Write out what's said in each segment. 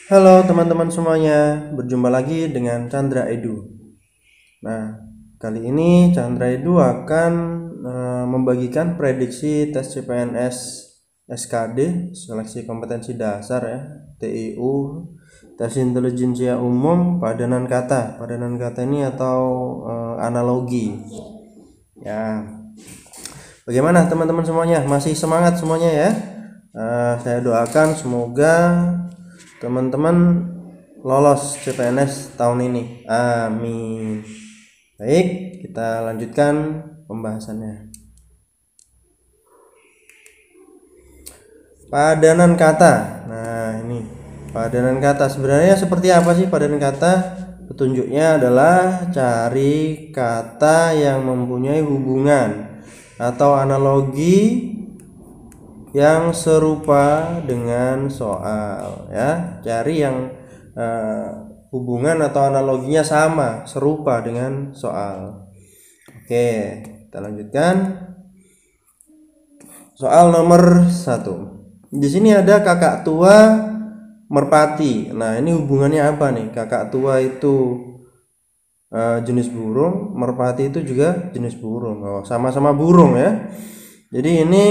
Halo teman-teman semuanya, berjumpa lagi dengan Chandra Edu. Nah, kali ini Chandra Edu akan membagikan prediksi tes CPNS SKD, Seleksi Kompetensi Dasar ya, TIU, Tes Intelijensia Umum, Padanan Kata. Padanan kata ini atau analogi. Ya, bagaimana teman-teman semuanya? Masih semangat semuanya ya? Saya doakan semoga teman-teman lolos CPNS tahun ini. Amin. Baik, kita lanjutkan pembahasannya. Padanan kata. Nah, ini padanan kata sebenarnya seperti apa sih padanan kata? Petunjuknya adalah cari kata yang mempunyai hubungan atau analogi yang serupa dengan soal ya, cari yang hubungan atau analoginya sama, serupa dengan soal. Oke, kita lanjutkan soal nomor 1. Di sini ada kakak tua merpati. Nah, ini hubungannya apa nih? Kakak tua itu jenis burung, merpati itu juga jenis burung. Oh, sama-sama burung ya. Jadi ini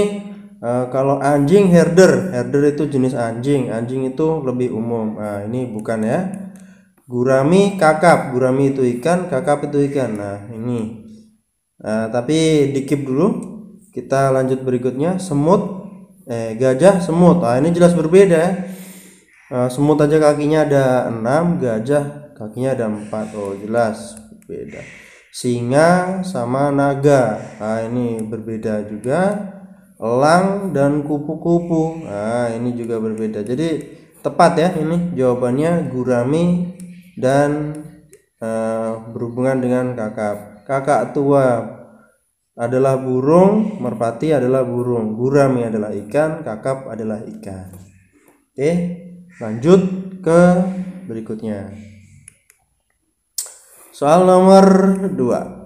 kalau anjing herder itu jenis anjing itu lebih umum. Nah, ini bukan ya. Gurami kakap, gurami itu ikan, kakap itu ikan. Nah, ini. Tapi dikip dulu. Kita lanjut berikutnya. Semut, gajah, semut. Nah, ini jelas berbeda ya. Semut aja kakinya ada 6, gajah kakinya ada 4. Oh, jelas berbeda. Singa sama naga. Nah, ini berbeda juga. Elang dan kupu-kupu. Nah, ini juga berbeda. Jadi tepat ya ini jawabannya gurami dan berhubungan dengan kakap. Kakak tua adalah burung, merpati adalah burung, gurami adalah ikan, kakap adalah ikan. Oke, lanjut ke berikutnya. Soal nomor 2.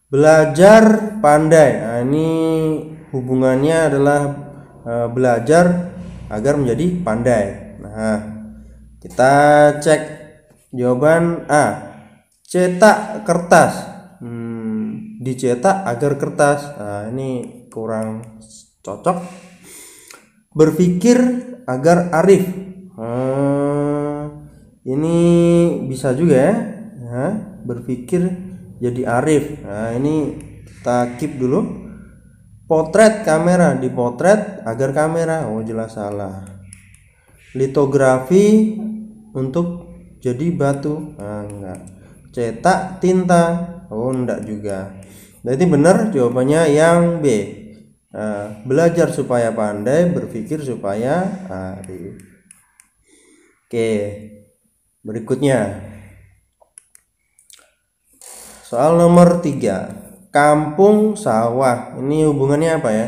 Belajar pandai. Nah, ini hubungannya adalah belajar agar menjadi pandai. Nah, kita cek jawaban A. Cetak kertas. Dicetak agar kertas. Nah, ini kurang cocok. Berpikir agar arif. Ini bisa juga ya. Nah, berpikir jadi arif. Nah, ini kita keep dulu. Potret kamera, dipotret agar kamera. Oh, jelas salah. Litografi untuk jadi batu. Nah, enggak. Cetak tinta. Oh, enggak juga. Berarti benar jawabannya yang B. Belajar supaya pandai, berpikir supaya arif. Oke, berikutnya soal nomor 3. Kampung sawah. Ini hubungannya apa ya?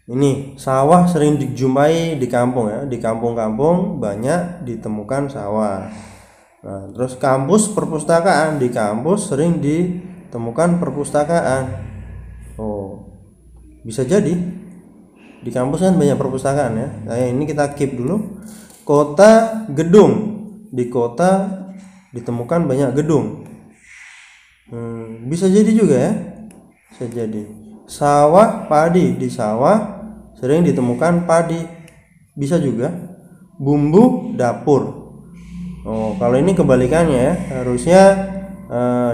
Ini sawah sering dijumpai di kampung ya. Di kampung-kampung banyak ditemukan sawah. Nah, terus kampus perpustakaan, di kampus sering ditemukan perpustakaan. Oh, bisa jadi di kampus kan banyak perpustakaan ya. Nah, ini kita keep dulu. Kota gedung, di kota ditemukan banyak gedung. Bisa jadi juga ya, bisa jadi. Sawah padi, di sawah sering ditemukan padi, bisa juga. Bumbu dapur. Oh, kalau ini kebalikannya ya, harusnya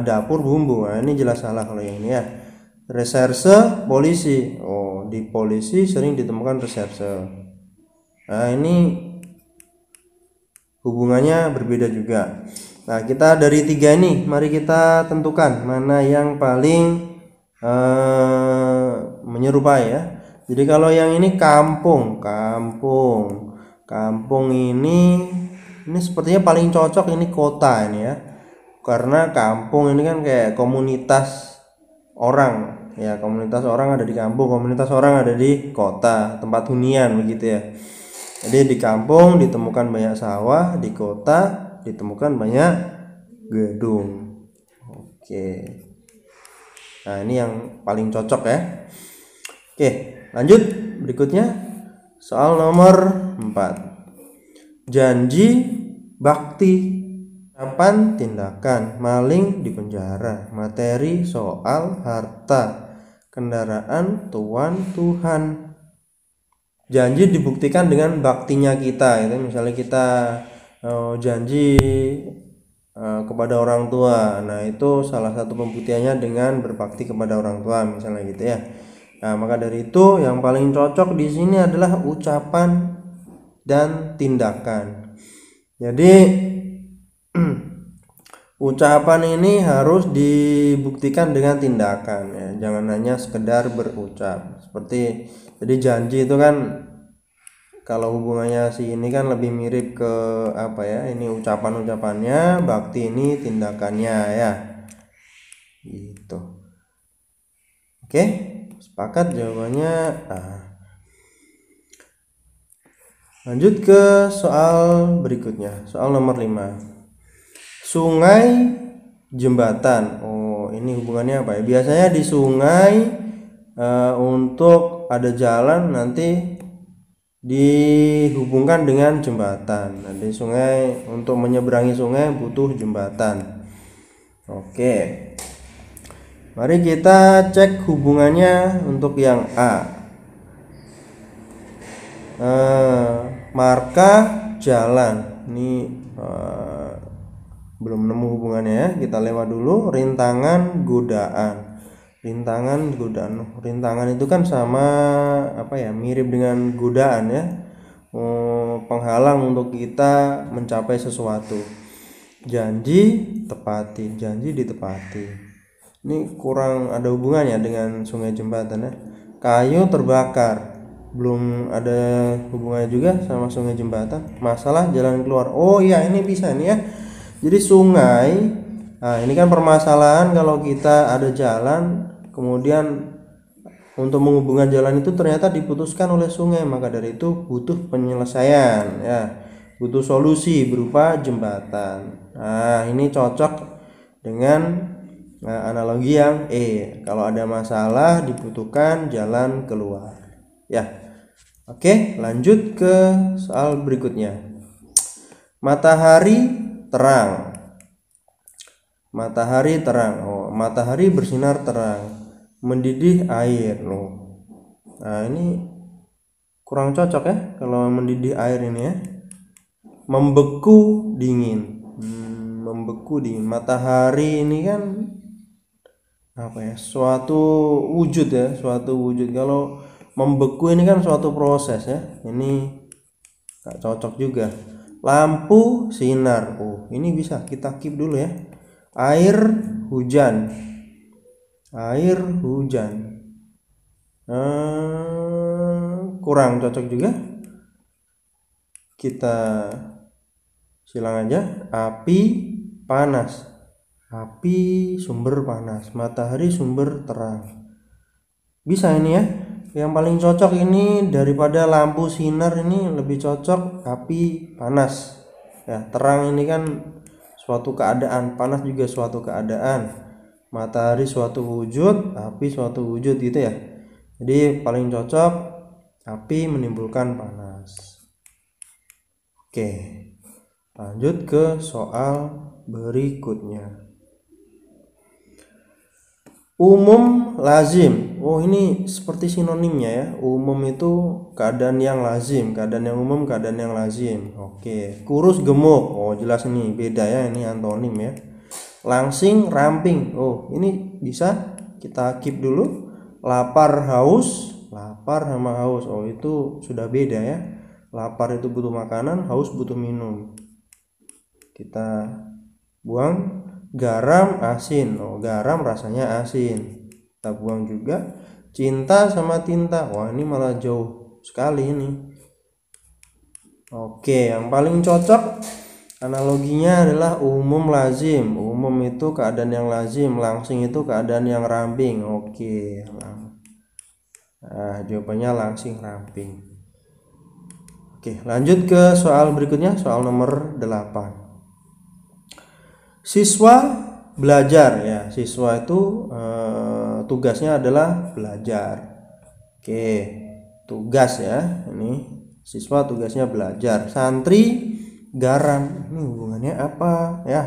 dapur bumbu. Nah, ini jelas salah kalau yang ini ya. Reserse polisi. Oh, di polisi sering ditemukan reserse. Nah, ini hubungannya berbeda juga. Nah, kita dari 3 ini, mari kita tentukan mana yang paling menyerupai ya. Jadi kalau yang ini kampung ini sepertinya paling cocok ini kota ini ya. Karena kampung ini kan kayak komunitas orang ya, komunitas orang ada di kampung, komunitas orang ada di kota, tempat hunian begitu ya. Jadi di kampung ditemukan banyak sawah, di kota ditemukan banyak gedung. Oke. Nah, ini yang paling cocok ya. Oke, lanjut berikutnya. Soal nomor 4. Janji, bakti, ucapan, tindakan, maling, dipenjara, materi, soal, harta, kendaraan, tuan, Tuhan. Janji dibuktikan dengan baktinya kita, itu misalnya kita janji kepada orang tua. Nah, itu salah satu pembuktiannya dengan berbakti kepada orang tua, misalnya gitu ya. Nah, maka dari itu yang paling cocok di sini adalah ucapan dan tindakan. Jadi ucapan ini harus dibuktikan dengan tindakan ya. Jangan hanya sekedar berucap. Seperti jadi janji itu kan kalau hubungannya si ini kan lebih mirip ke apa ya? Ini ucapan-ucapannya, bakti ini tindakannya ya. Gitu. Oke, sepakat jawabannya A. Lanjut ke soal berikutnya. Soal nomor 5. Sungai, jembatan. Oh, ini hubungannya apa ya? Biasanya di sungai untuk ada jalan nanti dihubungkan dengan jembatan. Nah, di sungai untuk menyeberangi sungai butuh jembatan. Oke. Mari kita cek hubungannya untuk yang A. Marka jalan. Ini belum nemu hubungannya ya. Kita lewat dulu. Rintangan, godaan. Rintangan itu kan sama apa ya, mirip dengan godaan ya, penghalang untuk kita mencapai sesuatu. Janji ditepati. Ini kurang ada hubungannya dengan sungai jembatan ya. Kayu terbakar, belum ada hubungannya juga sama sungai jembatan. Masalah jalan keluar, oh iya ini bisa nih ya. Jadi sungai, nah ini kan permasalahan kalau kita ada jalan kemudian untuk menghubungkan jalan itu ternyata diputuskan oleh sungai, maka dari itu butuh penyelesaian ya, butuh solusi berupa jembatan. Nah, ini cocok dengan analogi yang E. Kalau ada masalah dibutuhkan jalan keluar. Ya. Oke, lanjut ke soal berikutnya. Matahari terang. Oh, matahari bersinar terang. Mendidih air loh. Nah, ini kurang cocok ya kalau mendidih air ini ya. Membeku dingin. Matahari ini kan apa ya? Suatu wujud. Kalau membeku ini kan suatu proses ya. Ini gak cocok juga. Lampu sinar. Oh, ini bisa kita keep dulu ya. Air hujan. Kurang cocok juga, kita silang aja. Api panas, api sumber panas, matahari sumber terang. Bisa ini ya. Yang paling cocok ini daripada lampu sinar, ini lebih cocok api panas ya. Terang ini kan suatu keadaan, panas juga suatu keadaan, matahari suatu wujud, api suatu wujud gitu ya. Jadi paling cocok api menimbulkan panas. Oke, lanjut ke soal berikutnya. Umum, lazim. Oh, ini seperti sinonimnya ya. Umum itu keadaan yang lazim, keadaan yang umum, keadaan yang lazim. Oke. Kurus, gemuk. Oh, jelas ini beda ya, ini antonim ya. Langsing, ramping. Oh, ini bisa kita keep dulu. Lapar, haus. Lapar sama haus. Oh, itu sudah beda ya. Lapar itu butuh makanan, haus butuh minum. Kita buang. Garam, asin. Oh, garam rasanya asin. Kita buang juga. Cinta sama tinta. Wah, ini malah jauh sekali ini. Oke, yang paling cocok analoginya adalah umum, lazim. Umum itu keadaan yang lazim, langsing itu keadaan yang ramping. Oke. Nah, jawabannya langsing, ramping. Oke, lanjut ke soal berikutnya, soal nomor 8. Siswa belajar ya. Siswa itu tugasnya adalah belajar. Oke, tugas ya. Ini siswa tugasnya belajar. Santri garam. Ini hubungannya apa ya?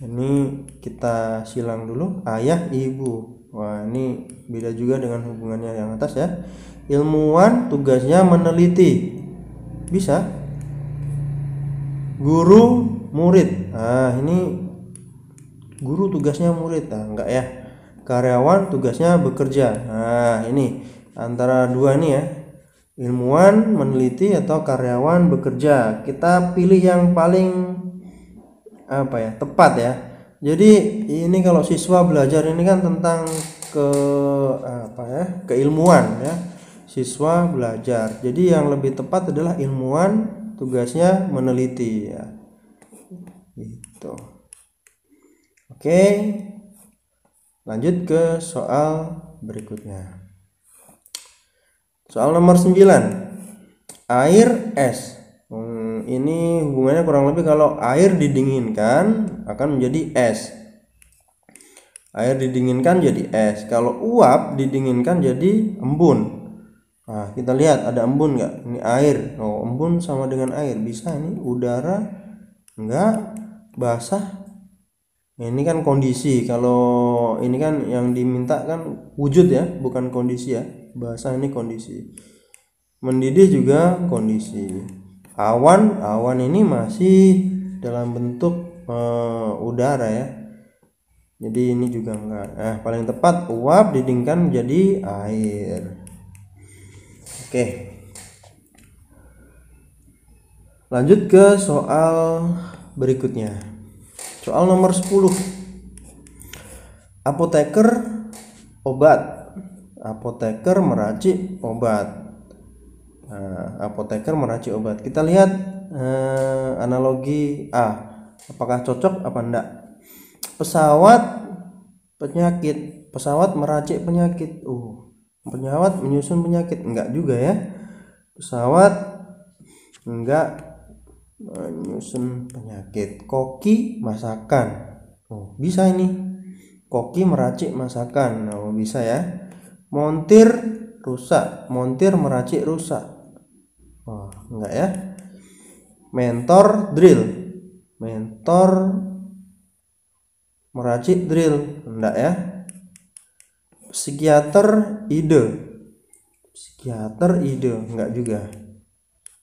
Ini kita silang dulu. Ayah, ibu. Wah, ini beda juga dengan hubungannya yang atas ya. Ilmuwan tugasnya meneliti. Bisa. Guru, murid. Nah, ini guru tugasnya murid. Nah, enggak ya. Karyawan tugasnya bekerja. Nah, ini antara dua ini ya. Ilmuwan meneliti atau karyawan bekerja. Kita pilih yang paling apa ya, tepat ya. Jadi ini kalau siswa belajar ini kan tentang keilmuan ya. Siswa belajar. Jadi yang lebih tepat adalah ilmuwan tugasnya meneliti ya. Gitu. Oke. Lanjut ke soal berikutnya. Soal nomor 9. Air es. Ini hubungannya kurang lebih kalau air didinginkan akan menjadi es. Air didinginkan jadi es. Kalau uap didinginkan jadi embun. Nah, kita lihat ada embun nggak? Ini air. Oh, embun sama dengan air. Bisa ini udara enggak basah. Ini kan kondisi. Kalau ini kan yang diminta kan wujud ya, bukan kondisi ya. Basah ini kondisi. Mendidih juga kondisi. Awan ini masih dalam bentuk udara ya. Jadi ini juga enggak. Nah, paling tepat uap didinginkan menjadi air. Oke. Lanjut ke soal berikutnya. Soal nomor 10. Apoteker obat. Apoteker meracik obat. Nah, apoteker meracik obat. Kita lihat analogi A. Apakah cocok apa enggak? Pesawat penyakit. Pesawat meracik penyakit. Pesawat menyusun penyakit. Enggak juga ya. Pesawat enggak menyusun penyakit. Koki masakan. Bisa ini. Koki meracik masakan. Bisa ya. Montir rusak. Montir meracik rusak. Enggak ya. Mentor drill. Mentor meracik drill. Enggak ya. Psikiater ide. Psikiater ide. Enggak juga.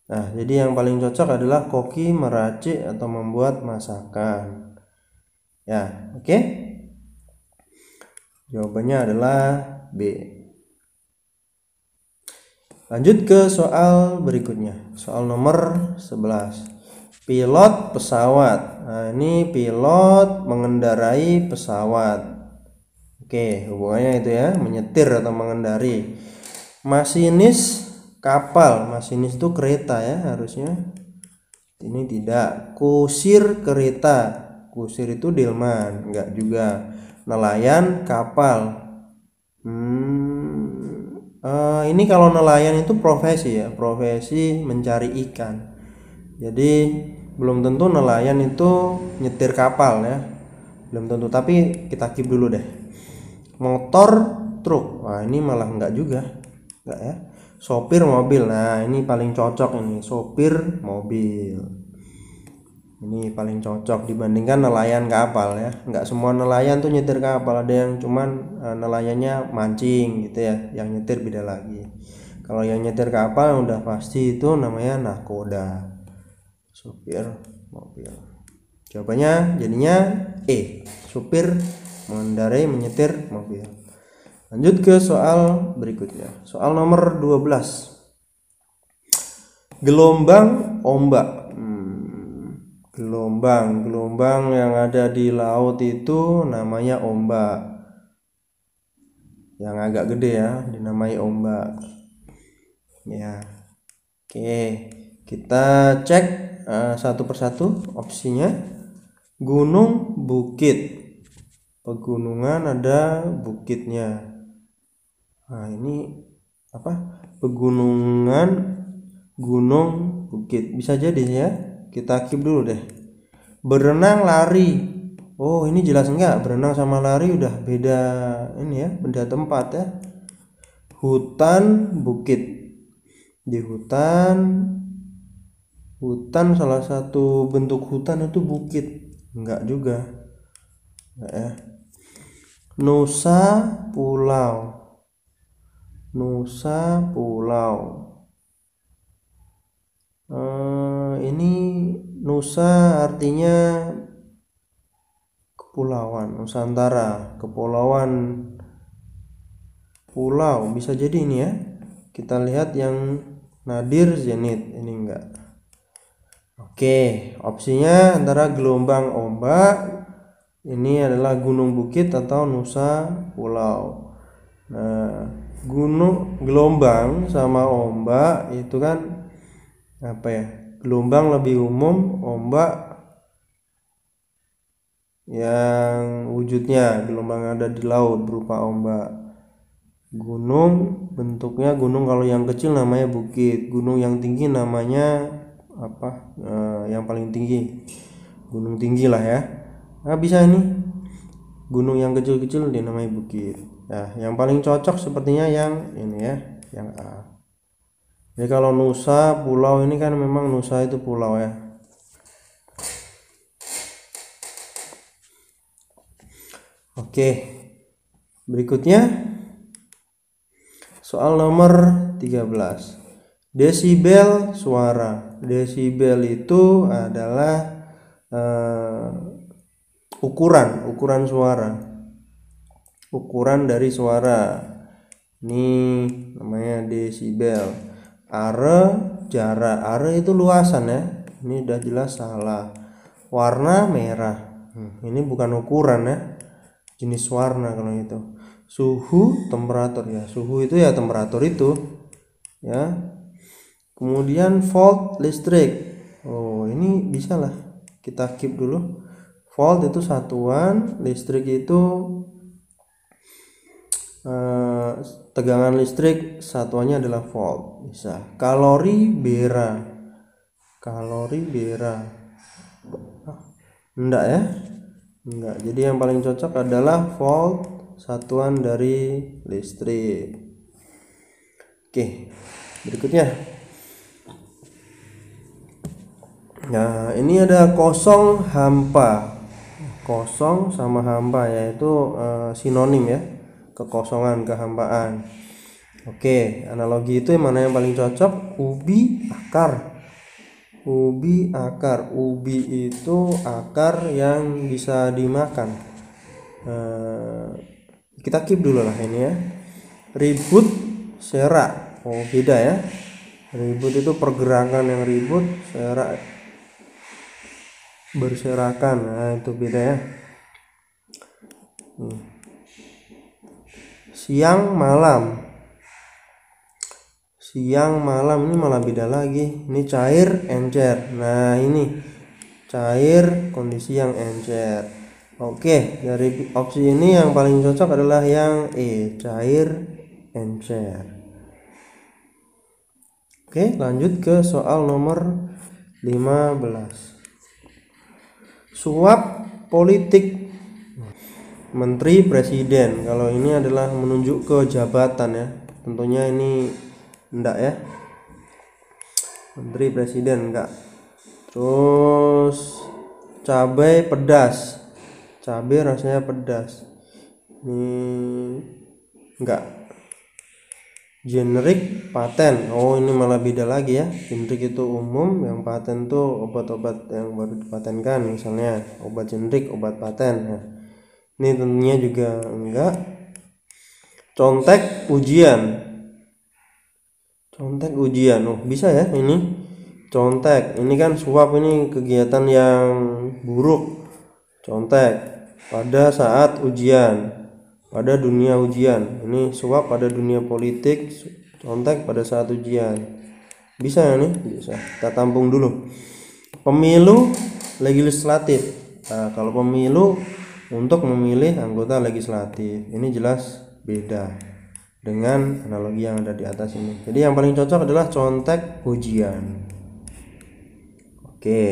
Nah, jadi yang paling cocok adalah koki meracik atau membuat masakan. Ya, oke. Jawabannya adalah B. Lanjut ke soal berikutnya. Soal nomor 11. Pilot pesawat. Nah, ini pilot mengendarai pesawat. Oke, hubungannya itu ya, menyetir atau mengendari. Masinis kapal. Masinis itu kereta ya harusnya. Ini tidak. Kusir kereta. Kusir itu delman, enggak juga. Nelayan kapal. Ini kalau nelayan itu profesi ya, profesi mencari ikan. Jadi belum tentu nelayan itu nyetir kapal ya, belum tentu. Tapi kita keep dulu deh. Motor truk. Wah, ini malah enggak juga, enggak ya. Sopir mobil. Nah, ini paling cocok ini, sopir mobil. Ini paling cocok dibandingkan nelayan kapal ya. Enggak semua nelayan tuh nyetir kapal. Ada yang cuman nelayannya mancing gitu ya. Yang nyetir beda lagi. Kalau yang nyetir kapal udah pasti itu namanya nahkoda. Supir mobil. Jawabannya jadinya E. Supir mengendarai menyetir mobil. Lanjut ke soal berikutnya. Soal nomor 12. Gelombang ombak. Gelombang yang ada di laut itu namanya ombak. Yang agak gede ya dinamai ombak. Ya. Oke, kita cek satu persatu opsinya. Gunung, bukit. Pegunungan ada bukitnya. Nah, ini apa? Pegunungan, gunung, bukit. Bisa jadi ya. Kita keep dulu deh. Berenang, lari. Oh, ini jelas enggak? Berenang sama lari udah beda ini ya, beda tempat ya. Hutan, bukit. Di hutan salah satu bentuk hutan itu bukit, enggak juga. Enggak ya. Nusa pulau. Ini Nusa artinya kepulauan, Nusantara, kepulauan, pulau, bisa jadi ini ya. Kita lihat yang nadir zenit, ini enggak. Oke, opsinya antara gelombang, ombak, ini adalah gunung, bukit, atau Nusa pulau. Nah, gelombang sama ombak itu kan apa ya? Gelombang lebih umum, ombak yang wujudnya gelombang ada di laut berupa ombak. Gunung bentuknya gunung, kalau yang kecil namanya bukit, gunung yang tinggi namanya apa? Yang paling tinggi, gunung tinggi lah ya. Nah, bisa ini gunung yang kecil-kecil dinamai bukit. Nah, yang paling cocok sepertinya yang ini ya, yang A. Jadi kalau Nusa pulau ini kan memang Nusa itu pulau ya. Oke, berikutnya soal nomor 13. Desibel suara. Desibel itu adalah ukuran suara, ukuran dari suara. Ini namanya desibel. Are, jarak. Are itu luasan ya. Ini udah jelas salah. Warna merah. Ini bukan ukuran ya, jenis warna kalau itu. Suhu, temperatur ya. Suhu itu ya temperatur itu ya. Kemudian volt, listrik. Oh, ini bisa lah kita keep dulu. Volt itu satuan, listrik itu tegangan listrik, satuannya adalah volt. Bisa. Kalori, bera. Enggak ya, enggak. Jadi yang paling cocok adalah volt, satuan dari listrik. Oke, berikutnya. Nah, ini ada kosong, hampa. Kosong sama hampa yaitu sinonim ya, kekosongan, kehampaan. Oke, analogi itu yang mana yang paling cocok? Ubi, akar. Ubi, akar. Ubi itu akar yang bisa dimakan. Kita keep dulu lah ini ya. Ribut, serak. Oh, beda ya. Ribut itu pergerakan yang ribut, serak berserakan. Nah, itu beda ya. Siang, malam. Siang, malam ini malah beda lagi. Ini cair, encer. Nah, ini cair, kondisi yang encer. Oke, dari opsi ini yang paling cocok adalah yang E, cair, encer. Oke, lanjut ke soal nomor 15. Suap politik menteri presiden. Kalau ini adalah menunjuk ke jabatan ya. Tentunya ini enggak ya. Menteri presiden enggak. Terus cabai pedas. Cabai rasanya pedas. Ini enggak. Generik, paten. Oh, ini malah beda lagi ya. Generik itu umum, yang paten tuh obat-obat yang baru dipatenkan, misalnya obat generik, obat paten. Nah, ini tentunya juga enggak. Contek, ujian. Contek, ujian. Oh, bisa ya ini. Contek. Ini kan suap, ini kegiatan yang buruk. Contek pada saat ujian. Pada dunia ujian, ini suap pada dunia politik, contek pada saat ujian. Bisa ya nih? Bisa. Kita tampung dulu. Pemilu, legislatif. Nah, kalau pemilu untuk memilih anggota legislatif, ini jelas beda dengan analogi yang ada di atas ini. Jadi yang paling cocok adalah contek, ujian. Oke.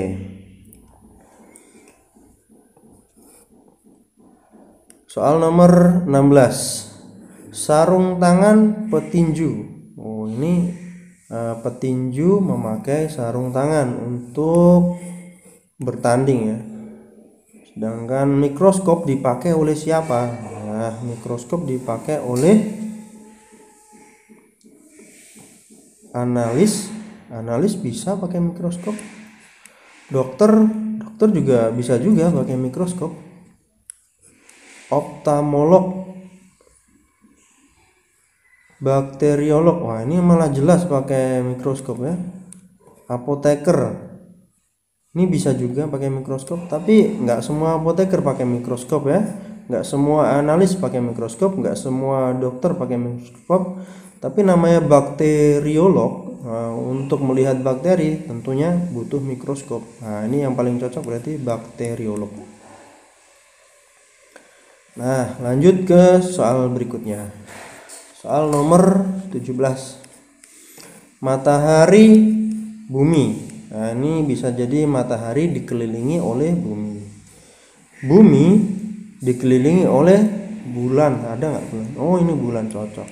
Soal nomor 16. Sarung tangan petinju. Oh, ini Petinju memakai sarung tangan untuk bertanding ya. Sedangkan mikroskop dipakai oleh siapa? Nah, mikroskop dipakai oleh analis. Analis bisa pakai mikroskop. Dokter juga bisa juga pakai mikroskop. Oftalmolog, bakteriolog, wah ini malah jelas pakai mikroskop ya. Apoteker, ini bisa juga pakai mikroskop, tapi nggak semua apoteker pakai mikroskop ya. Nggak semua analis pakai mikroskop, nggak semua dokter pakai mikroskop. Tapi namanya bakteriolog, untuk melihat bakteri tentunya butuh mikroskop. Nah ini yang paling cocok berarti bakteriolog. Nah lanjut ke soal berikutnya. Soal nomor 17. Matahari, bumi. Nah ini bisa jadi matahari dikelilingi oleh bumi. Bumi dikelilingi oleh bulan. Ada nggak bulan? Oh ini bulan, cocok.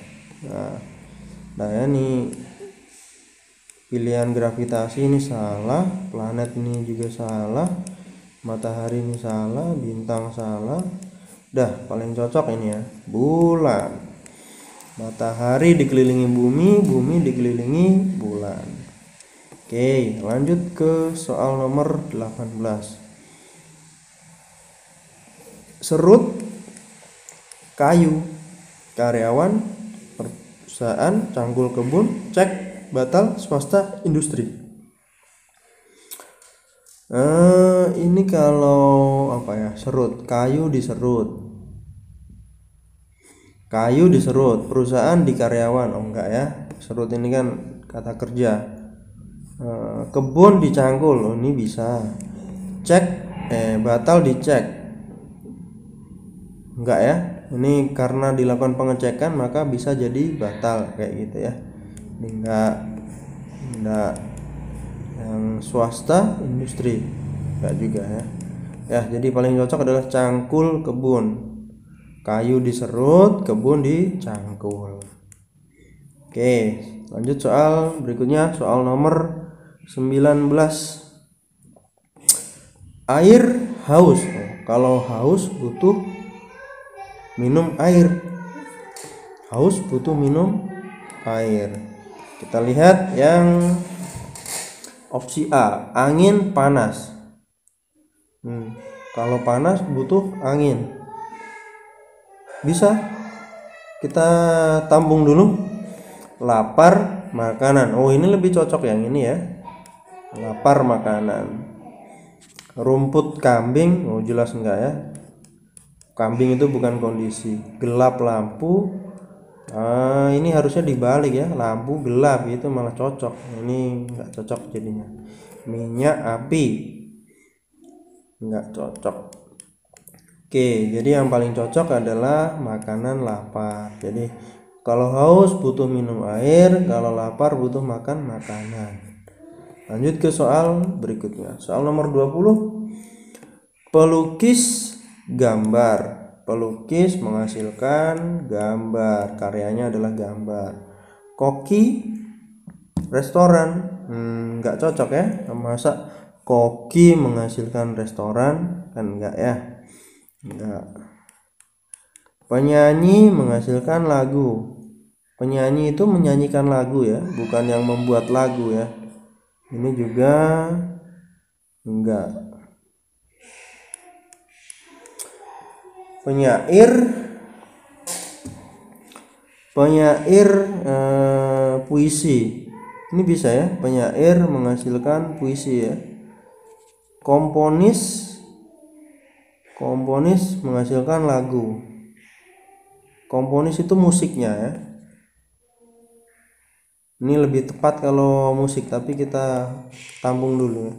Nah ini pilihan gravitasi ini salah, planet ini juga salah, matahari ini salah, bintang salah. Dah paling cocok ini ya, bulan. Matahari dikelilingi bumi, bumi dikelilingi bulan. Oke, lanjut ke soal nomor 18. Serut kayu, karyawan perusahaan, cangkul kebun, cek batal, swasta, industri. Ini kalau apa ya, serut, kayu diserut, perusahaan di karyawan. Oh enggak ya, serut ini kan kata kerja. Kebun dicangkul, oh ini bisa. Cek batal dicek, enggak ya, ini karena dilakukan pengecekan maka bisa jadi batal kayak gitu ya. Ini enggak. Yang swasta, industri enggak juga ya. Ya jadi paling cocok adalah cangkul kebun. Kayu diserut, kebun dicangkul. Oke, lanjut soal berikutnya, soal nomor 19. Air haus. Kalau haus butuh minum air. Haus butuh minum air. Kita lihat yang opsi A, angin panas. Kalau panas butuh angin. Bisa kita tampung dulu. Lapar, makanan. Oh ini lebih cocok yang ini ya, lapar, makanan. Rumput kambing, oh jelas enggak ya, kambing itu bukan kondisi. Gelap lampu, ini harusnya dibalik ya, lampu gelap itu malah cocok. Ini enggak cocok jadinya. Minyak api enggak cocok. Oke, jadi yang paling cocok adalah makanan lapar. Jadi kalau haus butuh minum air, kalau lapar butuh makan makanan. Lanjut ke soal berikutnya. Soal nomor 20. Pelukis gambar. Pelukis menghasilkan gambar, karyanya adalah gambar. Koki restoran, nggak cocok ya. Masa koki menghasilkan restoran, kan enggak ya, enggak. Penyanyi menghasilkan lagu. Penyanyi itu menyanyikan lagu ya, bukan yang membuat lagu ya. Ini juga enggak. Penyair puisi. Ini bisa ya, penyair menghasilkan puisi ya. Komponis menghasilkan lagu. Komponis itu musiknya ya. Ini lebih tepat kalau musik, tapi kita tampung dulu ya.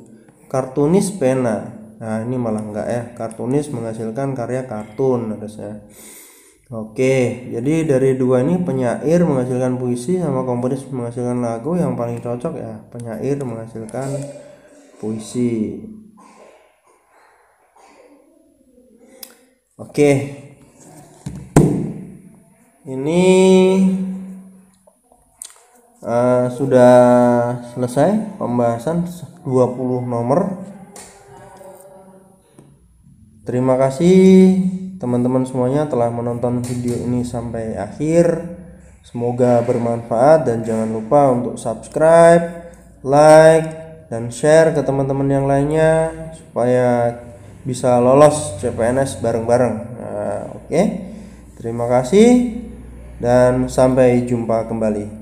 Kartunis pena. Nah ini malah enggak ya, kartunis menghasilkan karya kartun harusnya. Oke, jadi dari dua ini, penyair menghasilkan puisi sama komponis menghasilkan lagu, yang paling cocok ya penyair menghasilkan puisi. Oke, ini sudah selesai pembahasan 20 nomor. Terima kasih teman-teman semuanya telah menonton video ini sampai akhir. Semoga bermanfaat dan jangan lupa untuk subscribe, like, dan share ke teman-teman yang lainnya supaya bisa lolos CPNS bareng-bareng. Oke. Terima kasih dan sampai jumpa kembali.